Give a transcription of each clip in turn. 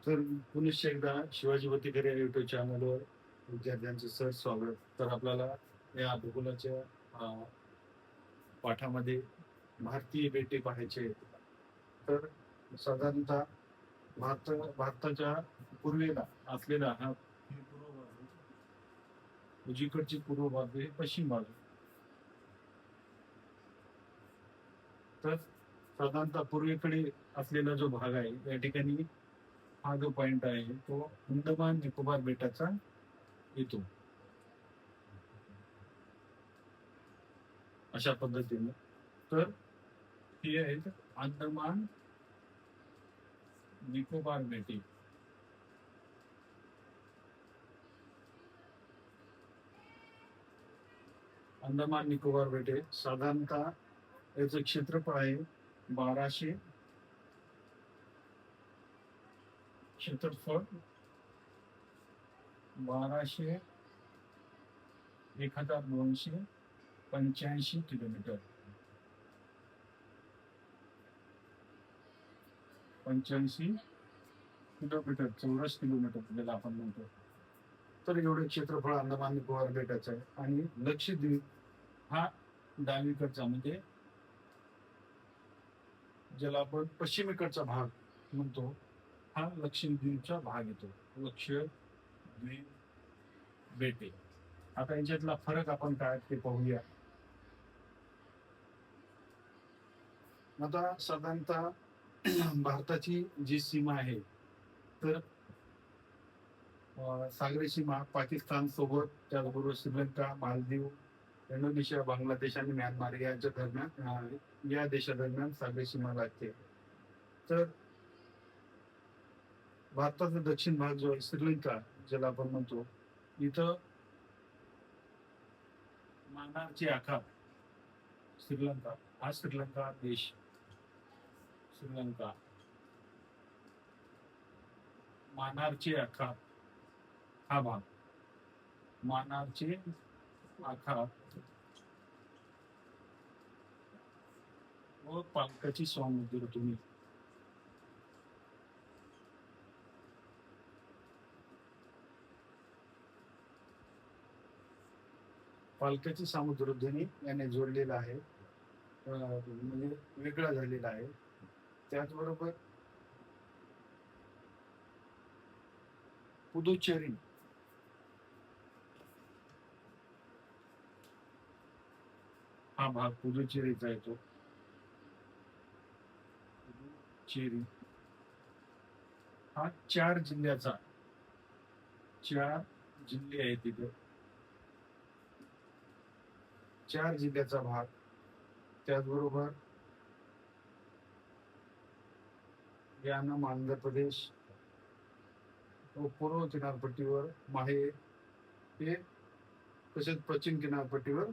तर पुनश्च एकदा शिवाजी भतीकर या युट्यूब चॅनलवर विद्यार्थ्यांचं सहज स्वागत. तर आपल्याला या भूगोलाच्या पाठामध्ये भारतीय बेटे पाहायचे आहेत. तर साधारणतः भारताच्या पूर्वेला असलेला हा पूर्व बाजू, उजवीकडची पूर्व बाजू ही पश्चिम बाजू. तर साधारणतः पूर्वेकडे असलेला जो भाग आहे या ठिकाणी हा जो पॉइंट आहे तो अंदमान निकोबार बेटाचा येतो. अशा पद्धतीने तर हे आहेत अंदमान निकोबार बेटे. अंदमान निकोबार बेटे साधारणतः याचं क्षेत्रफळ आहे 1200 क्षेत्रफळ 1285 किलोमीटर 85 किलोमीटर चौरस किलोमीटर ज्याला आपण म्हणतो. तर एवढं क्षेत्रफळ अंदमान निकोबार बेटाचं आहे. आणि लक्षद्वीप हा डावीकडचा म्हणजे ज्याला आपण पश्चिमेकडचा भाग म्हणतो हा लक्षद्वीपचा भाग येतो. लक्षद्वीप बेटे. आता याच्यातला फरक आपण काय ते पाहूया. आता साधारणतः भारताची जी सीमा आहे तर सागरी सीमा पाकिस्तान सोबत, त्याचबरोबर श्रीलंका, मालदीव, इंडोनेशिया, बांगलादेश आणि म्यानमार यांच्या दरम्यान या देशादरम्यान सागरी सीमा लागते. तर भारताचा दक्षिण भाग जो आहे श्रीलंका ज्याला आपण म्हणतो, इथं मानारचे आखात श्रीलंका हा श्रीलंका देश, श्रीलंका मानारचे आखात हा भाग, मानारचे आखात व पालकाची समुद्र तुम्ही पालकाची सामुद्रधुनी याने जोडलेला आहे, म्हणजे वेगळा झालेला आहे. त्याचबरोबर पुदुचेरी हा भाग पुदुचेरीचा येतो. पुदुचेरी हा 4 जिल्हे आहेत तिथे, 4 जिल्ह्याचा भाग. त्याचबरोबर यानम आंध्र प्रदेश व पूर्व किनारपट्टीवर माहे हे, तसेच पश्चिम किनारपट्टीवर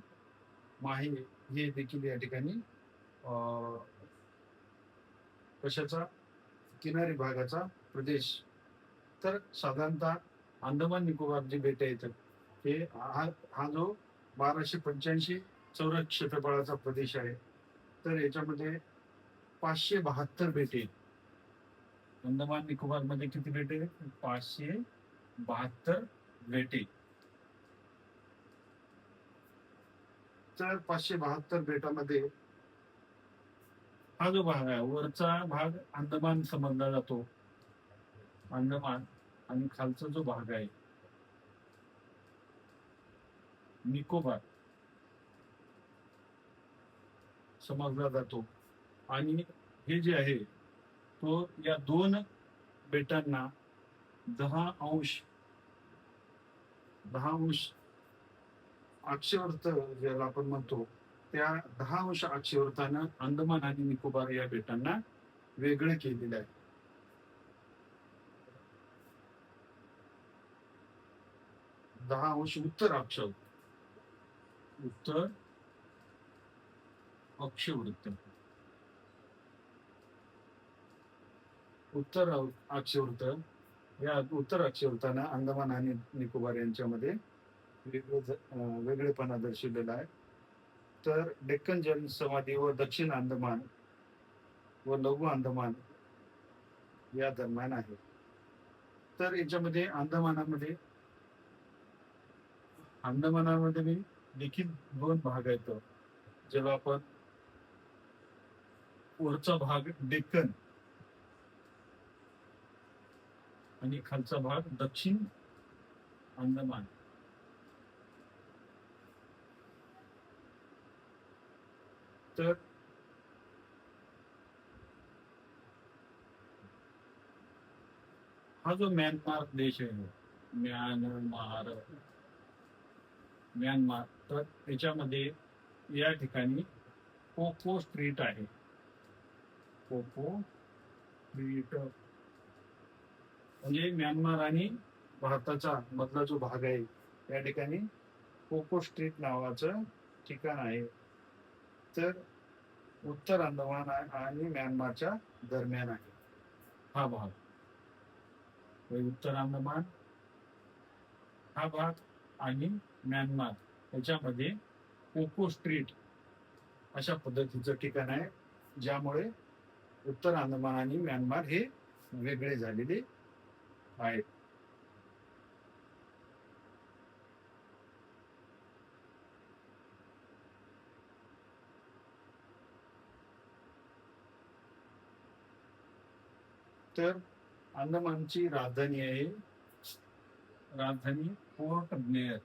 माहे हे देखील या ठिकाणी कशाचा किनारी भागाचा प्रदेश. तर साधारणतः अंदमान निकोबार जे बेटे येतात हे हा जो 1285 चौरस क्षेत्रफळाचा प्रदेश आहे. तर याच्यामध्ये 572 बेटे. अंदमान निकोबार मध्ये किती बेटे? 572 बेटे. तर 572 बेटामध्ये हा जो भाग आहे वरचा भाग अंदमान समजला जातो, अंदमान, आणि खालचा जो भाग आहे निकोबार समजला जातो. आणि हे जे आहे तो या दोन बेटांना 10 अंश अक्षवर्त ज्याला आपण म्हणतो त्या 10 अंश अक्षवर्तानं अंदमान आणि निकोबार या बेटांना वेगळं केलेलं आहे. 10 अंश उत्तर अक्षवृत्त उत्तर अक्षवृत्त या उत्तर अक्षवृत्तानं अंदमान आणि निकोबार यांच्यामध्ये वेगळेपणा दर्शवलेला आहे. तर डेक्कन जलसमाधी व दक्षिण अंदमान व लघु अंदमान या दरम्यान आहे. तर याच्यामध्ये अंदमानामध्ये मी देखील दोन भाग आहेत. जेव्हा आपण वरचा भाग डेक्कन आणि खालचा भाग दक्षिण अंदमान. तर हा जो म्यानमार देश आहे, म्यानमार म्यानमार, तर याच्यामध्ये या ठिकाणी कोको स्ट्रीट आहे. कोको स्ट्रीट म्हणजे म्यानमार आणि भारताचा मधला जो भाग आहे या ठिकाणी कोको स्ट्रीट नावाचं ठिकाण आहे. तर उत्तर अंदमान आणि म्यानमारच्या दरम्यान आहे हा भाग. उत्तर अंदमान हा भाग आणि म्यानमार याच्यामध्ये कोको स्ट्रीट अशा पद्धतीचं ठिकाण आहे, ज्यामुळे उत्तर अंदमान आणि म्यानमार हे वेगळे झालेले आहेत. तर अंदमानची राजधानी आहे पोर्ट ब्लेअर.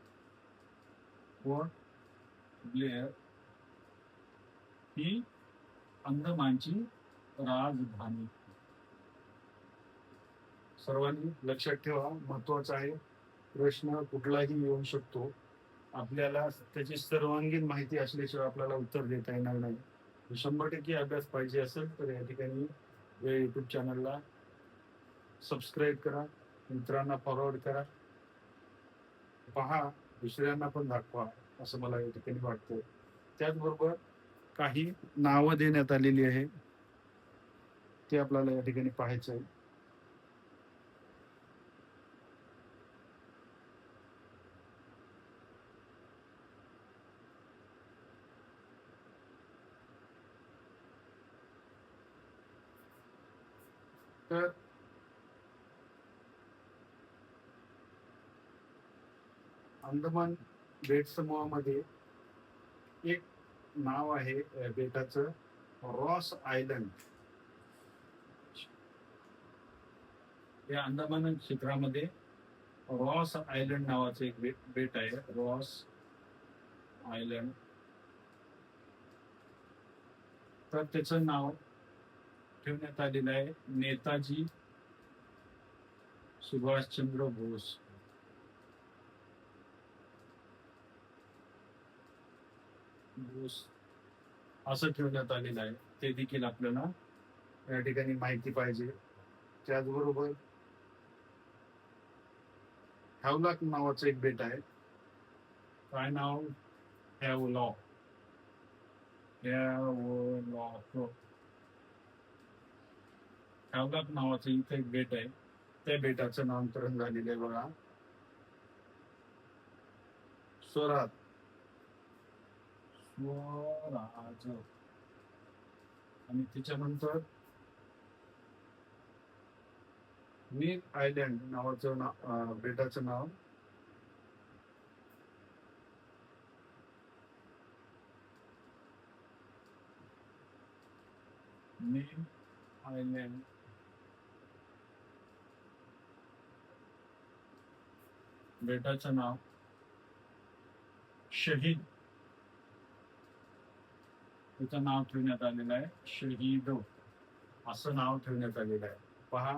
पोर्ट ब्लेअर ही अंदमानची राजधानी. सर्वांनी लक्षात ठेवा, महत्वाचा आहे. प्रश्न कुठलाही येऊ शकतो. आपल्याला त्याची सर्वांगीण माहिती असल्याशिवाय आपल्याला उत्तर देता येणार नाही. 100% अभ्यास पाहिजे असेल तर या ठिकाणी युट्यूब चॅनलला सबस्क्राईब करा, मित्रांना फॉरवर्ड करा, पहा, दुसऱ्यांना पण दाखवा, असं मला या ठिकाणी वाटतं. त्याचबरोबर काही नावं देण्यात आलेली आहे, ते आपल्याला या ठिकाणी पाहायचं आहे. तर अंदमान बेट समूहामध्ये एक नाव आहे बेटाचं, रॉस आयलंड. या अंदमान क्षेत्रामध्ये रॉस आयलंड नावाचं एक बेट आहे, रॉस आयलंड. तर त्याचं नाव ठेवण्यात आलेलं आहे नेताजी सुभाषचंद्र बोस. असं ठेवण्यात आलेलं आहे. ते देखील आपल्याला या ठिकाणी माहिती पाहिजे. त्याचबरोबर हॅवलॉक नावाचं एक बेट आहे. काय नाव? हॅवलॉक. हॅवलॉक नावाचं इथं एक बेट आहे. त्या बेटाचं नामकरण झालेलं आहे बघा, स्वराज. आणि त्याच्यानंतर मीर आयलंड नावाचं बेटाचं नाव मीर आयलंड. बेटाचं नाव शहीद, त्याचं नाव ठेवण्यात आलेलं आहे शहीद, असं नाव ठेवण्यात आलेलं आहे. पहा,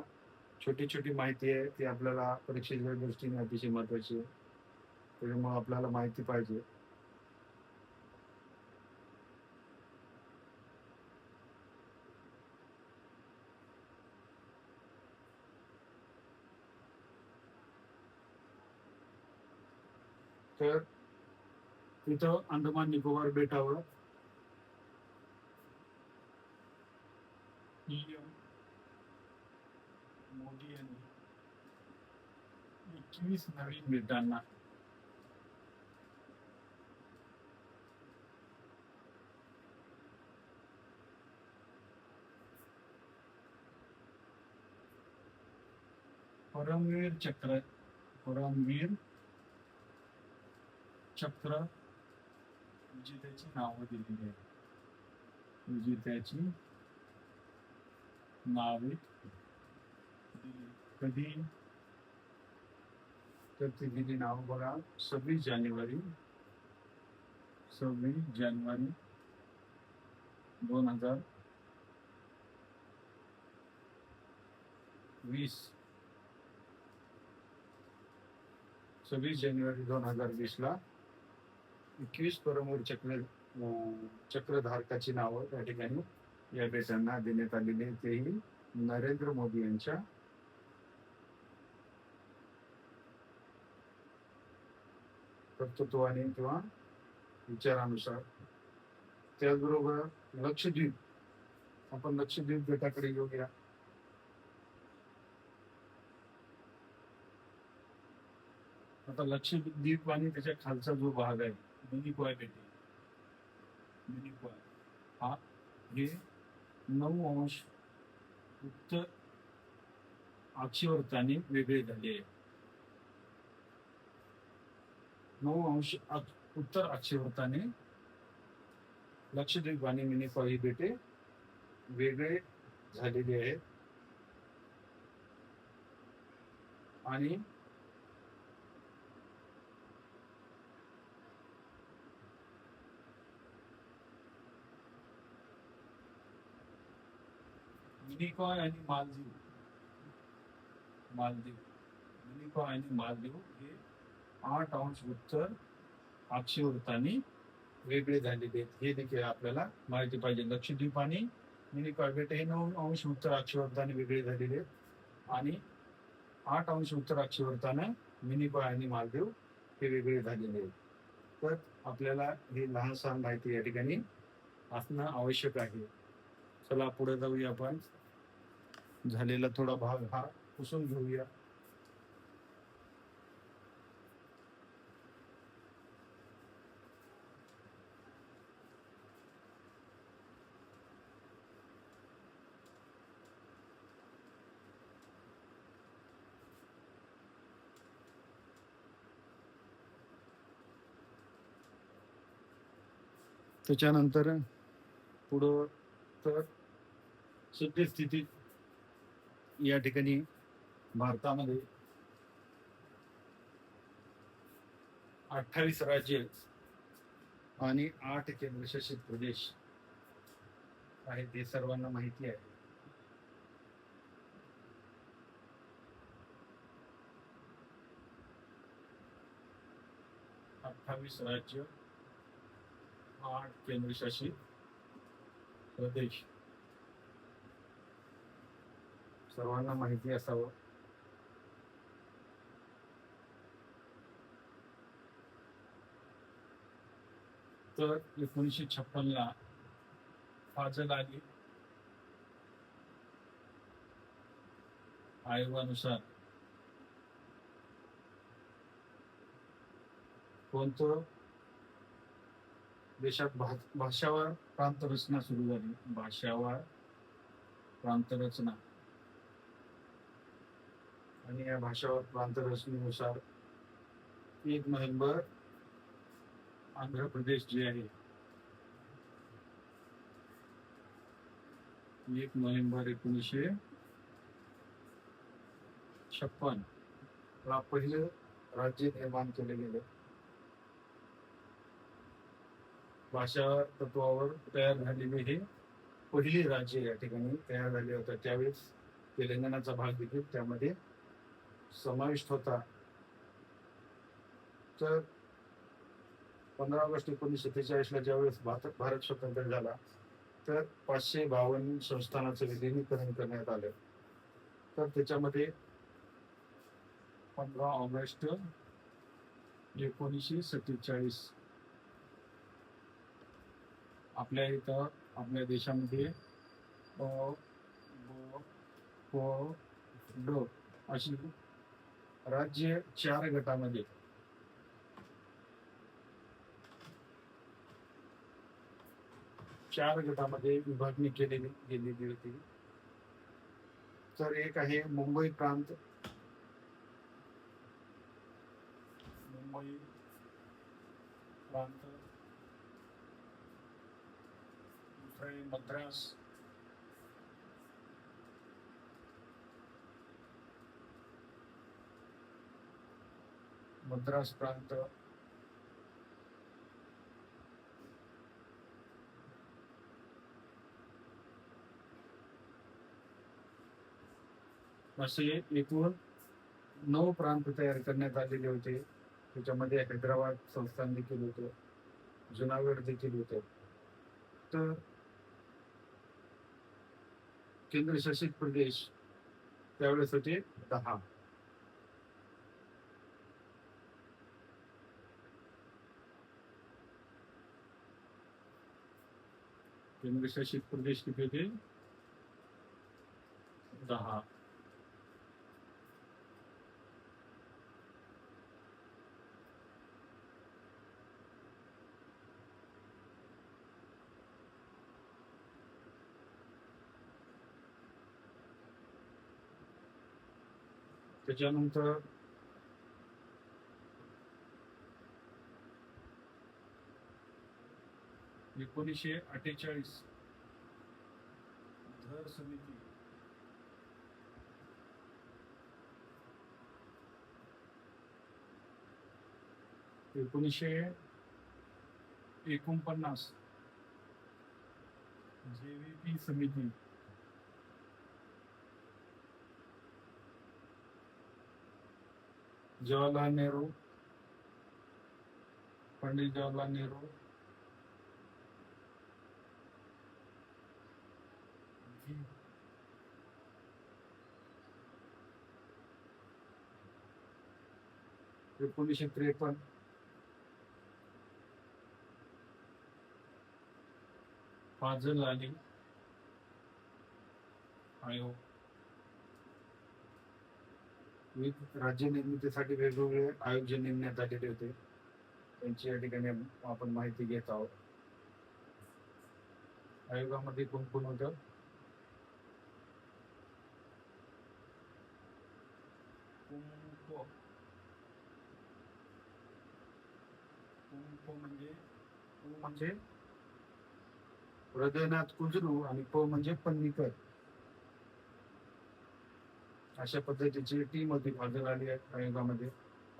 छोटी छोटी माहिती आहे, ती आपल्याला परीक्षेच्या दृष्टीने अतिशय महत्वाची आहे. त्याच्यामुळे आपल्याला माहिती पाहिजे. तर तिथं अंदमान निकोबार बेटावर मोदी यांनी 21 नवीन बेटांना परमवीर चक्र परमवीर चक्र विजेत्याची नावं दिलेली आहेत. विजेत्याची नावे दिली. कधी तर ती दिली नाव बघा 26 जानेवारी 2020 26 जानेवारी 2020 ला 21 परमवीर चक्रधारकाची नावं त्या ठिकाणी या बेटांना देण्यात आलेली आहे. तेही नरेंद्र मोदी यांच्या कर्तृत्वाने किंवा विचारानुसार. त्याचबरोबर लक्षद्वीप, आपण लक्षद्वीप बेटाकडे येऊया. आता लक्षद्वीप आणि त्याच्या खालचा जो भाग आहे मिनिकॉय बेटे, मिनिकॉय हा हे 9 अंश उत्तर अक्षावर्ताने वेगळे झाले आहे. 9 अंश उत्तर अक्षावर्ताने लक्षद्वीप आणि मिनिकॉय ही बेटे वेगळे झालेले आहेत. आणि मिनिकॉय आणि मिनिकॉय आणि मालदीव हे 8 अंश उत्तर अक्षावर्ताने वेगळे झालेले आहेत. हे देखील आपल्याला माहिती पाहिजे. लक्षद्वीप आणि मिनिकॉय बेटे हे 9 अंश उत्तर अक्षावर्ताने वेगळे झालेले आहेत आणि 8 अंश उत्तर अक्षावर्ताने मिनिकॉय आणि मालदीव हे वेगळे झालेले आहेत. तर आपल्याला हे लहान सहान माहिती या ठिकाणी असणं आवश्यक आहे. चला पुढे जाऊया. आपण झालेला थोडा भाग हा पुसून घेऊया. त्याच्यानंतर पुढं तर सद्यस्थितीत या ठिकाणी भारतामध्ये 28 राज्य आणि 8 केंद्रशासित प्रदेश आहेत. हे सर्वांना माहिती आहे. अठ्ठावीस राज्य, 8 केंद्रशासित प्रदेश सर्वांना माहिती असावं. तर 1956 ला फाजल अली आयोगानुसार कोणतं देशात भाषावार प्रांत रचना सुरू झाली. भाषावार प्रांत रचना आणि या भाषावार प्रांत रचनेनुसार 1 नोव्हेंबर आंध्र प्रदेश जे आहे 1 नोव्हेंबर 1956 ला पहिलं राज्य निर्माण केले गेले. भाषा तत्वावर तयार झालेले हे पहिले राज्य या ठिकाणी तयार झाले होते. त्यावेळेस तेलंगणाचा भाग देखील त्यामध्ये समाविष्ट होता. तर 15 ऑगस्ट 1947 ला ज्यावेळेस भारत स्वतंत्र झाला तर 552 संस्थानाचं विलिनीकरण करण्यात आलं. तर त्याच्यामध्ये 15 ऑगस्ट 1947 आपल्या इथं आपल्या देशामध्ये अशी राज्य 4 गटामध्ये विभागणी केलेली गेलेली होती. तर एक आहे मुंबई प्रांत, मुंबई प्रांत, दुसरा आहे मद्रास, मद्रास प्रांत, असे एकूण 9 प्रांत तयार करण्यात आलेले होते. त्याच्यामध्ये हैदराबाद संस्थान देखील होतं, जुनागड देखील होतं. तर केंद्रशासित प्रदेश त्यावेळेस होते 10. केंद्रशासित प्रदेश किती होते? 10. त्याच्यानंतर 1948 धर समिती, 1949 JVP समिती, जवाहरलाल नेहरू, पंडित जवाहरलाल नेहरू, जी 1953 फाजल अली आयोग, राज्य निर्मितीसाठी वेगवेगळे आयोग जे नेमण्यात आलेले होते त्यांची या ठिकाणी आपण माहिती घेत आहोत. आयोगामध्ये कोण कोण होतं? कुंको, कुंको म्हणजे हृदयनाथ कुजरू आणि प म्हणजे पन्नीकर. अशा पद्धतीची टीम होती फाजल अली आयोगामध्ये.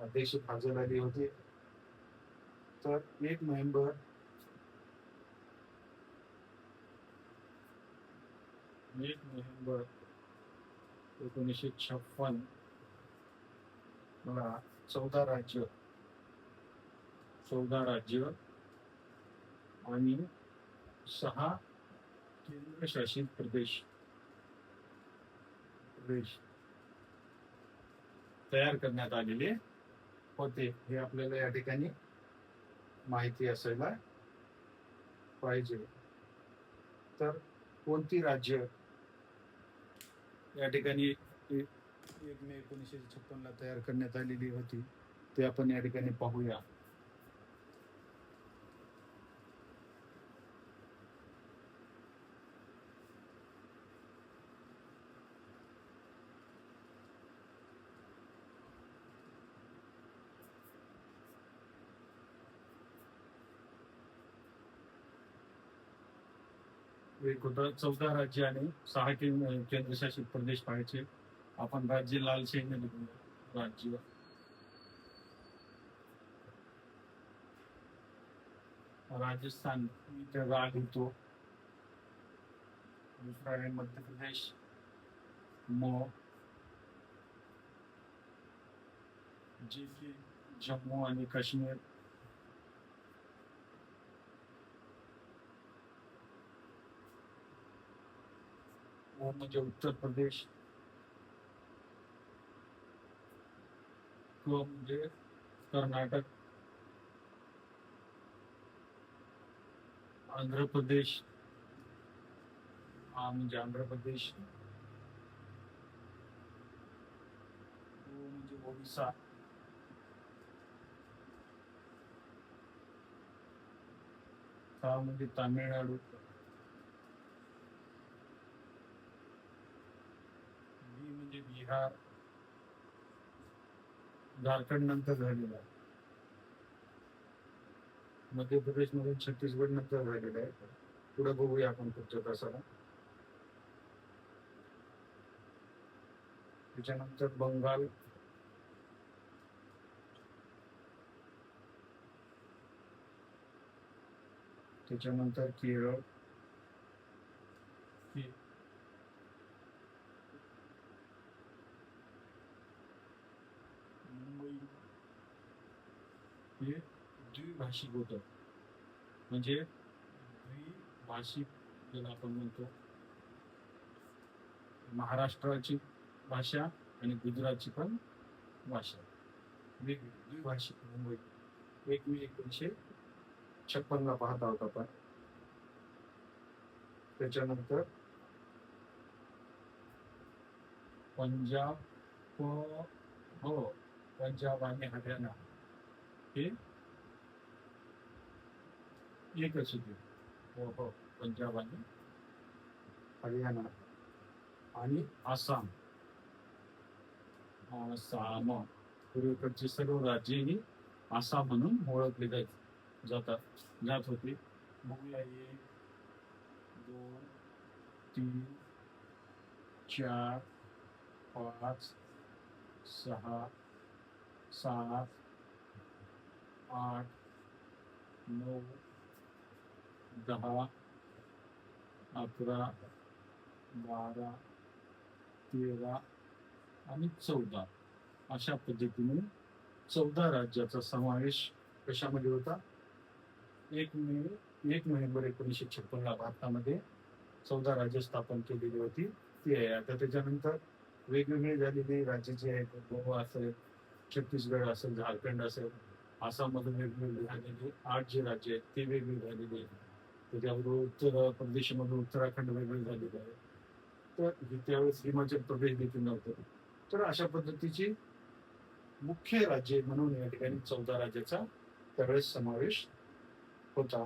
अध्यक्ष फाजल अली होते. तर 1 नोव्हेंबर 1956 ला 14 राज्य आणि 6 केंद्रशासित प्रदेश तयार करण्यात आलेले होते. हे आपल्याला या ठिकाणी माहिती असायला पाहिजे. तर कोणती राज्य या ठिकाणी 1 मे 1956 ला तयार करण्यात आलेली होती ते आपण या ठिकाणी पाहूया. एक होतं 14 राज्य आणि 6 केंद्रशासित प्रदेश पाहायचे. आपण राज्य लाल शेंगने लिहूया. राज्य राजस्थान इथे राग होतो. दुसरा आहे मध्य प्रदेश, जे की जम्मू आणि काश्मीर, म्हणजे उत्तर प्रदेश, म्हणजे कर्नाटक, आंध्र प्रदेश, म्हणजे आंध्र प्रदेश, म्हणजे ओडिसा, म्हणजे तामिळनाडू, म्हणजे बिहार, झारखंड नंतर झालेला. मध्य प्रदेश मधून छत्तीसगड नंतर झालेलं आहे. पुढे बघूया आपण पुढच्या तासाला. त्याच्यानंतर बंगाल, त्याच्यानंतर केरळ, मुंबई. हे द्विभाषिक होतं, म्हणजे द्विभाषिक ज्याला आपण म्हणतो. महाराष्ट्राची भाषा आणि गुजरातची पण भाषा वेगळी, द्विभाषिक मुंबई. 1956 पाहत आहोत आपण. त्याच्यानंतर पंजाब, हो, पंजाब आणि हरियाणा हे एकच होते. हो हो, पंजाब आणि हरियाणा आणि आसाम. आसाम, पूर्वेकडची सर्व राज्ये ही आसाम म्हणून ओळखली जात होती. बघूया 1, 2, 3, 4, 5, 6, 7, 8, 9, 10, 11, 12, 13 आणि 14 अशा पद्धतीने 14 राज्याचा समावेश कशामध्ये होता. 1 नोव्हेंबर 1956 भारतामध्ये 14 राज्य स्थापन केलेली होती ती आहे. आता त्याच्यानंतर वेगवेगळे झालेले राज्य जे आहेत, गोवा असेल, छत्तीसगड असेल, झारखंड असेल, आसाम मधून वेगवेगळे झालेले 8 जे राज्य आहेत ते वेगवेगळे झालेले आहेत. त्याच्याबरोबर उत्तर प्रदेशमधून उत्तराखंड वेगळे झालेले आहे. तर त्यावेळेस हिमाचल प्रदेश देखील नव्हतं. तर अशा पद्धतीची मुख्य राज्य म्हणून या ठिकाणी 14 राज्याचा त्यावेळेस समावेश होता.